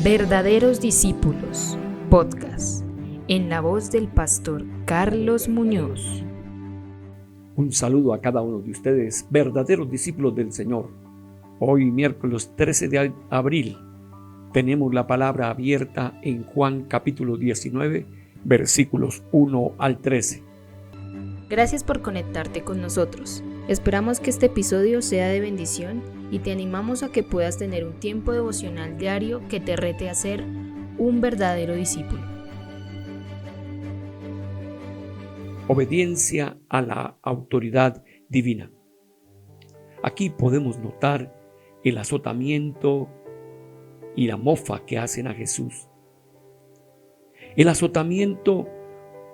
Verdaderos Discípulos, podcast, en la voz del pastor Carlos Muñoz. Un saludo a cada uno de ustedes, verdaderos discípulos del Señor. Hoy, miércoles 13 de abril, tenemos la palabra abierta en Juan capítulo 19, versículos 1 al 13. Gracias por conectarte con nosotros. Esperamos que este episodio sea de bendición y te animamos a que puedas tener un tiempo devocional diario que te rete a ser un verdadero discípulo. Obediencia a la autoridad divina. Aquí podemos notar el azotamiento y la mofa que hacen a Jesús. El azotamiento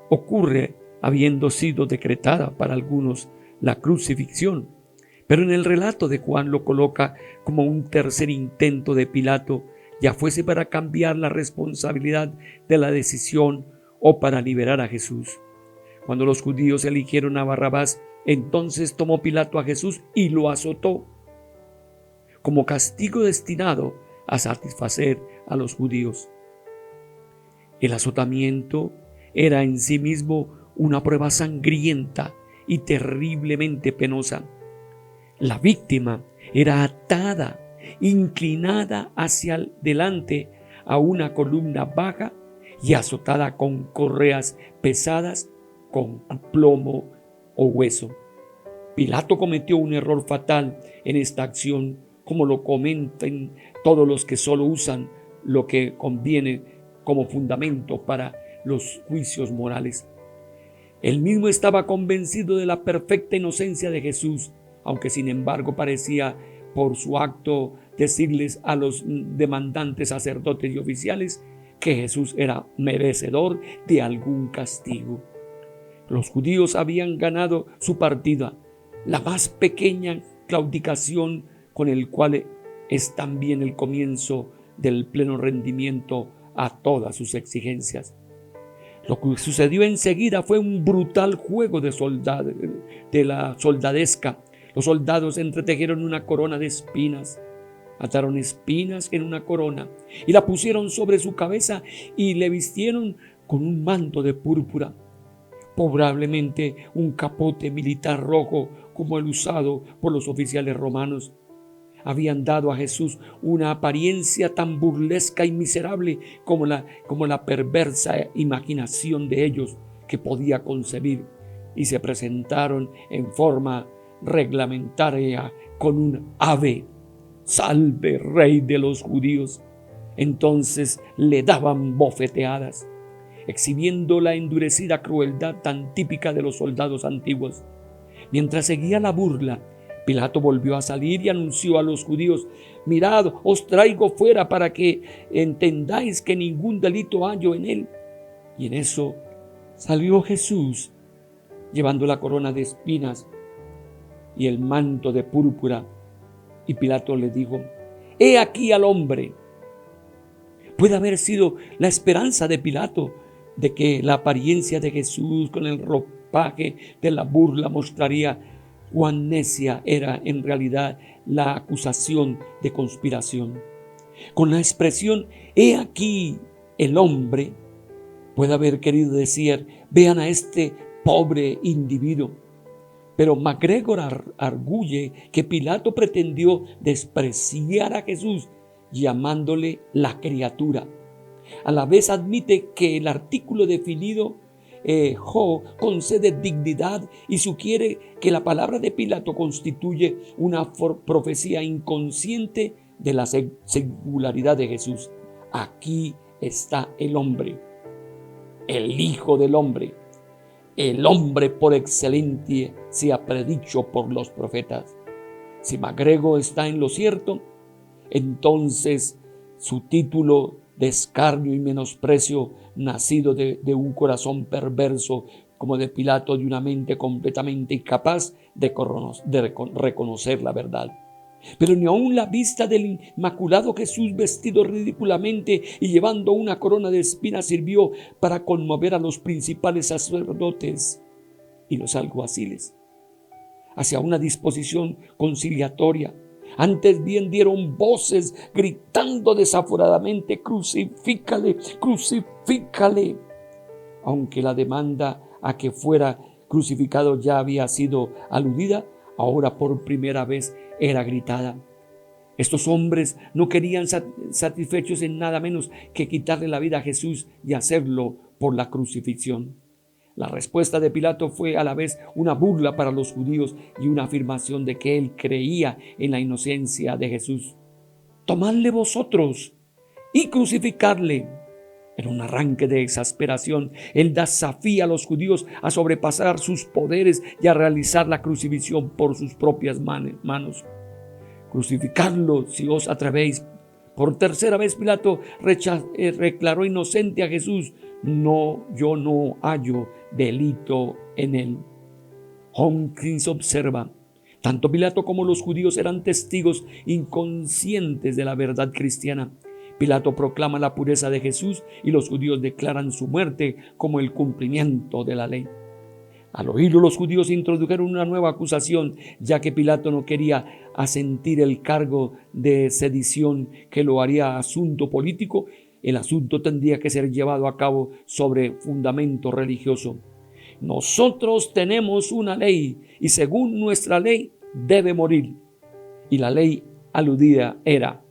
ocurre habiendo sido decretada para algunos la crucifixión, pero en el relato de Juan lo coloca como un tercer intento de Pilato, ya fuese para cambiar la responsabilidad de la decisión o para liberar a Jesús. Cuando los judíos eligieron a Barrabás, entonces tomó Pilato a Jesús y lo azotó, como castigo destinado a satisfacer a los judíos. El azotamiento era en sí mismo una prueba sangrienta y terriblemente penosa. La víctima era atada, inclinada hacia delante a una columna baja y azotada con correas pesadas con plomo o hueso. Pilato cometió un error fatal en esta acción, como lo comentan todos los que solo usan lo que conviene como fundamento para los juicios morales. Él mismo estaba convencido de la perfecta inocencia de Jesús, aunque sin embargo parecía por su acto decirles a los demandantes sacerdotes y oficiales que Jesús era merecedor de algún castigo. Los judíos habían ganado su partida, la más pequeña claudicación con el cual es también el comienzo del pleno rendimiento a todas sus exigencias. Lo que sucedió enseguida fue un brutal juego de la soldadesca. Los soldados entretejieron una corona de espinas, ataron espinas en una corona y la pusieron sobre su cabeza y le vistieron con un manto de púrpura, probablemente un capote militar rojo como el usado por los oficiales romanos. Habían dado a Jesús una apariencia tan burlesca y miserable como la perversa imaginación de ellos que podía concebir, y se presentaron en forma reglamentaria con un ave: «Salve, Rey de los judíos». Entonces le daban bofeteadas, exhibiendo la endurecida crueldad tan típica de los soldados antiguos. Mientras seguía la burla, Pilato volvió a salir y anunció a los judíos: «Mirad, os traigo fuera para que entendáis que ningún delito hallo en él». Y en eso salió Jesús, llevando la corona de espinas y el manto de púrpura. Y Pilato le dijo: «He aquí al hombre». Puede haber sido la esperanza de Pilato de que la apariencia de Jesús con el ropaje de la burla mostraría cuán necia era en realidad la acusación de conspiración. Con la expresión «he aquí el hombre», puede haber querido decir: vean a este pobre individuo. Pero MacGregor arguye que Pilato pretendió despreciar a Jesús llamándole la criatura. A la vez admite que el artículo definido concede dignidad y sugiere que la palabra de Pilato constituye una profecía inconsciente de la singularidad de Jesús. Aquí está el hombre, el Hijo del Hombre, el hombre por excelencia se ha predicho por los profetas. Si MacGregor está en lo cierto, entonces su título de escarnio y menosprecio, nacido de un corazón perverso como de Pilato, de una mente completamente incapaz de reconocer la verdad. Pero ni aun la vista del inmaculado Jesús vestido ridículamente y llevando una corona de espinas sirvió para conmover a los principales sacerdotes y los alguaciles hacia una disposición conciliatoria, Antes bien dieron voces gritando desaforadamente: crucifícale, crucifícale. Aunque la demanda a que fuera crucificado ya había sido aludida, ahora por primera vez era gritada. Estos hombres no querían satisfechos en nada menos que quitarle la vida a Jesús y hacerlo por la crucifixión. La respuesta de Pilato fue a la vez una burla para los judíos y una afirmación de que él creía en la inocencia de Jesús. Tomadle vosotros y crucificarle. En un arranque de exasperación, él desafía a los judíos a sobrepasar sus poderes y a realizar la crucifixión por sus propias manos. Crucificadlo si os atrevéis. Por tercera vez Pilato declaró inocente a Jesús. No, yo no hallo delito en él. Hopkins observa: tanto Pilato como los judíos eran testigos inconscientes de la verdad cristiana. Pilato proclama la pureza de Jesús y los judíos declaran su muerte como el cumplimiento de la ley. Al oírlo, los judíos introdujeron una nueva acusación, ya que Pilato no quería asentir el cargo de sedición que lo haría asunto político. El asunto tendría que ser llevado a cabo sobre fundamento religioso. Nosotros tenemos una ley y según nuestra ley debe morir. Y la ley aludida era: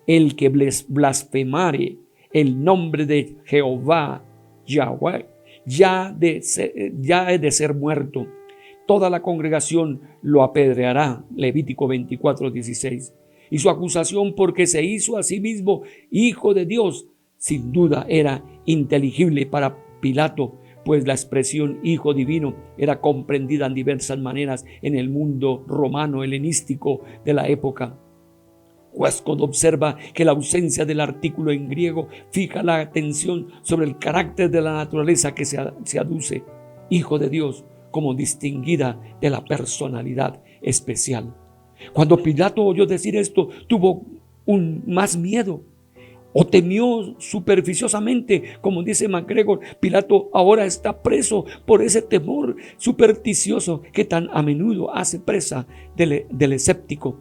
el que blasfemare el nombre de Jehová, Yahweh, ya he de ser muerto. Toda la congregación lo apedreará. Levítico 24:16. Y su acusación, porque se hizo a sí mismo hijo de Dios, sin duda era inteligible para Pilato, pues la expresión hijo divino era comprendida en diversas maneras en el mundo romano helenístico de la época. Westcott observa que la ausencia del artículo en griego fija la atención sobre el carácter de la naturaleza que se aduce, hijo de Dios, como distinguida de la personalidad especial. Cuando Pilato oyó decir esto, tuvo más miedo o temió superficiosamente. Como dice MacGregor, Pilato ahora está preso por ese temor supersticioso que tan a menudo hace presa del escéptico.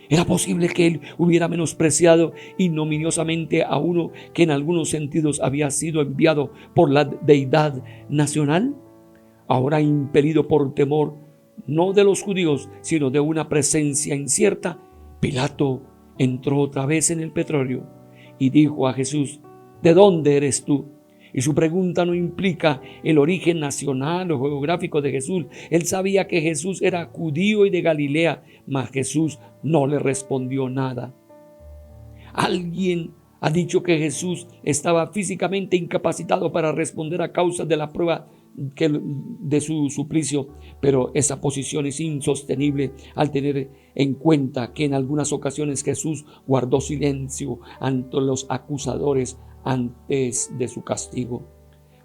¿Era posible que él hubiera menospreciado ignominiosamente a uno que en algunos sentidos había sido enviado por la deidad nacional? Ahora, impelido por temor, no de los judíos, sino de una presencia incierta, Pilato entró otra vez en el pretorio y dijo a Jesús: ¿de dónde eres tú? Y su pregunta no implica el origen nacional o geográfico de Jesús. Él sabía que Jesús era judío y de Galilea, mas Jesús no le respondió nada. Alguien ha dicho que Jesús estaba físicamente incapacitado para responder a causa de la prueba de su suplicio, pero esa posición es insostenible al tener en cuenta que en algunas ocasiones Jesús guardó silencio ante los acusadores antes de su castigo.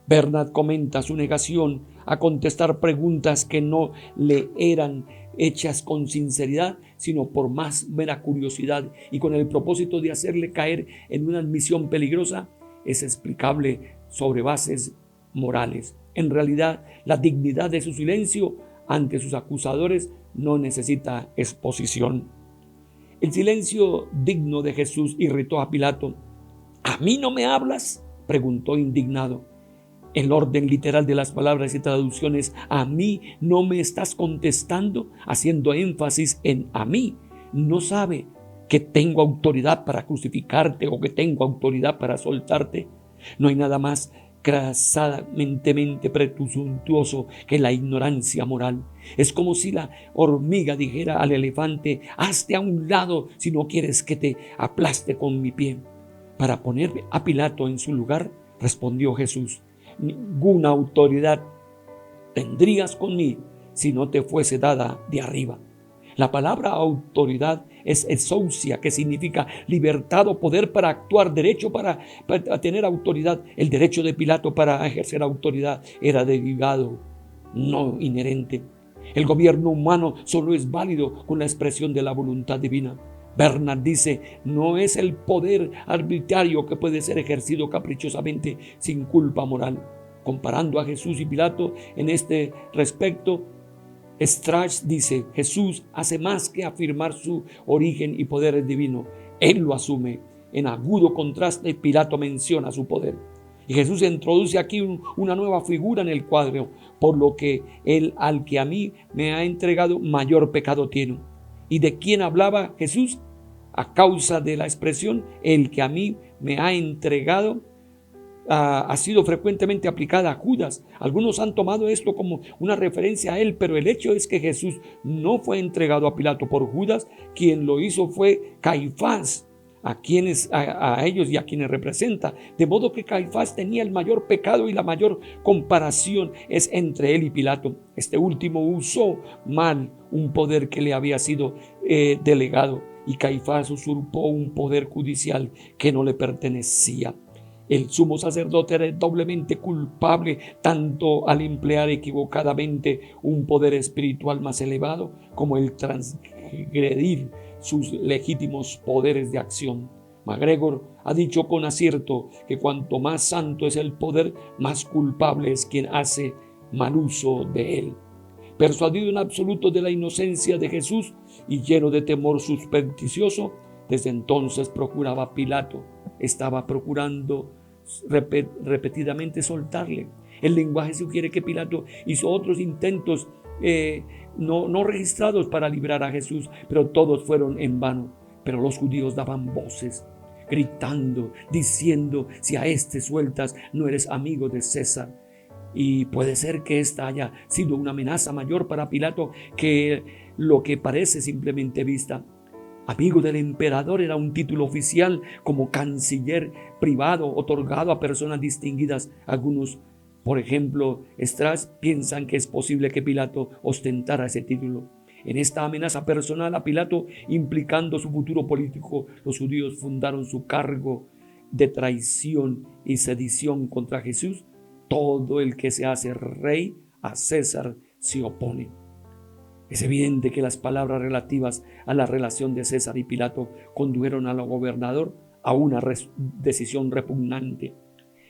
Bernard comenta su negación a contestar preguntas que no le eran hechas con sinceridad, sino por más mera curiosidad y con el propósito de hacerle caer en una admisión peligrosa. Es explicable sobre bases morales. En realidad, la dignidad de su silencio ante sus acusadores no necesita exposición. El silencio digno de Jesús irritó a Pilato. ¿A mí no me hablas?, preguntó indignado. El orden literal de las palabras y traducciones «a mí no me estás contestando», haciendo énfasis en «a mí». ¿No sabe que tengo autoridad para crucificarte o que tengo autoridad para soltarte? No hay nada más crasadamente presuntuoso que la ignorancia moral. Es como si la hormiga dijera al elefante: «Hazte a un lado si no quieres que te aplaste con mi pie». Para poner a Pilato en su lugar, respondió Jesús: «Ninguna autoridad tendrías conmigo si no te fuese dada de arriba». La palabra autoridad es exousia, que significa libertad o poder para actuar, derecho para tener autoridad. El derecho de Pilato para ejercer autoridad era derivado, no inherente. El gobierno humano solo es válido con la expresión de la voluntad divina. Bernard dice: no es el poder arbitrario que puede ser ejercido caprichosamente sin culpa moral. Comparando a Jesús y Pilato en este respecto, Strass dice, Jesús hace más que afirmar su origen y poder divino. Él lo asume. En agudo contraste, Pilato menciona su poder. Y Jesús introduce aquí una nueva figura en el cuadro, por lo que él al que a mí me ha entregado mayor pecado tiene. ¿Y de quién hablaba Jesús? A causa de la expresión, el que a mí me ha entregado, ha sido frecuentemente aplicada a Judas. Algunos han tomado esto como una referencia a él, pero el hecho es que Jesús no fue entregado a Pilato por Judas. Quien lo hizo fue Caifás, a ellos y a quienes representa. De modo que Caifás tenía el mayor pecado y la mayor comparación es entre él y Pilato. Este último usó mal un poder que le había sido delegado, y Caifás usurpó un poder judicial que no le pertenecía. El sumo sacerdote era doblemente culpable, tanto al emplear equivocadamente un poder espiritual más elevado, como el transgredir sus legítimos poderes de acción. MacGregor ha dicho con acierto que cuanto más santo es el poder, más culpable es quien hace mal uso de él. Persuadido en absoluto de la inocencia de Jesús y lleno de temor supersticioso, desde entonces procuraba Pilato. Estaba procurando repetidamente soltarle. El lenguaje sugiere que Pilato hizo otros intentos no registrados para librar a Jesús, pero todos fueron en vano. Pero los judíos daban voces, gritando, diciendo: si a este sueltas, no eres amigo de César. Y puede ser que esta haya sido una amenaza mayor para Pilato que lo que parece simplemente vista. Amigo del emperador era un título oficial como canciller privado otorgado a personas distinguidas. Algunos, por ejemplo, Strass, piensan que es posible que Pilato ostentara ese título. En esta amenaza personal a Pilato, implicando su futuro político, los judíos fundaron su cargo de traición y sedición contra Jesús. Todo el que se hace rey a César se opone. Es evidente que las palabras relativas a la relación de César y Pilato condujeron al gobernador a una decisión repugnante.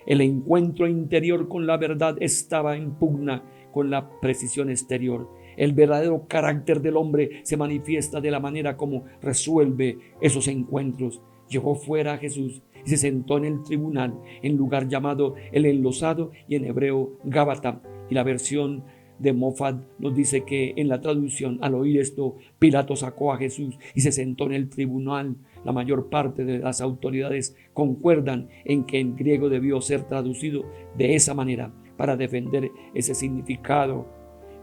El encuentro interior con la verdad estaba en pugna con la precisión exterior. El verdadero carácter del hombre se manifiesta de la manera como resuelve esos encuentros. Llevó fuera a Jesús y se sentó en el tribunal, en lugar llamado el Enlosado y en hebreo Gábata. Y la versión de Moffat nos dice que en la traducción, al oír esto, Pilato sacó a Jesús y se sentó en el tribunal. La mayor parte de las autoridades concuerdan en que en griego debió ser traducido de esa manera para defender ese significado.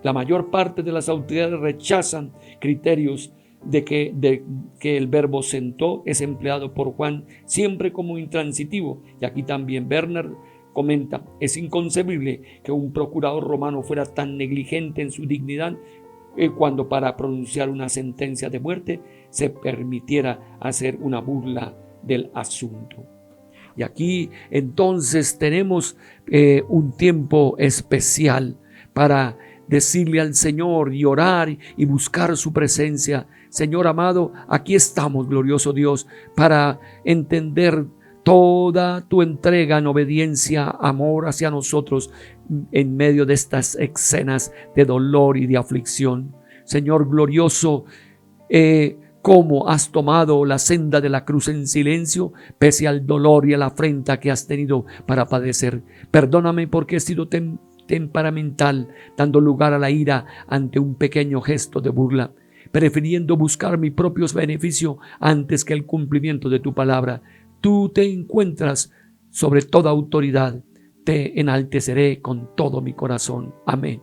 La mayor parte de las autoridades rechazan criterios de que el verbo sentó es empleado por Juan siempre como intransitivo. Y aquí también Bernard comenta: es inconcebible que un procurador romano fuera tan negligente en su dignidad cuando para pronunciar una sentencia de muerte se permitiera hacer una burla del asunto. Y aquí entonces tenemos un tiempo especial para decirle al Señor y orar y buscar su presencia. Señor amado, aquí estamos, glorioso Dios, para entender toda tu entrega en obediencia, amor hacia nosotros en medio de estas escenas de dolor y de aflicción. Señor glorioso, cómo has tomado la senda de la cruz en silencio, pese al dolor y a la afrenta que has tenido para padecer. Perdóname porque he sido temperamental, dando lugar a la ira ante un pequeño gesto de burla, prefiriendo buscar mi propio beneficio antes que el cumplimiento de tu palabra. Tú te encuentras sobre toda autoridad. Te enalteceré con todo mi corazón. Amén.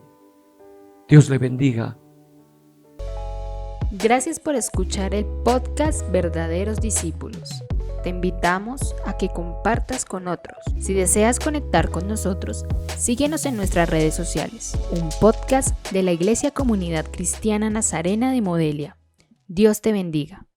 Dios le bendiga. Gracias por escuchar el podcast Verdaderos Discípulos. Te invitamos a que compartas con otros. Si deseas conectar con nosotros, síguenos en nuestras redes sociales. Un podcast de la Iglesia Comunidad Cristiana Nazarena de Modelia. Dios te bendiga.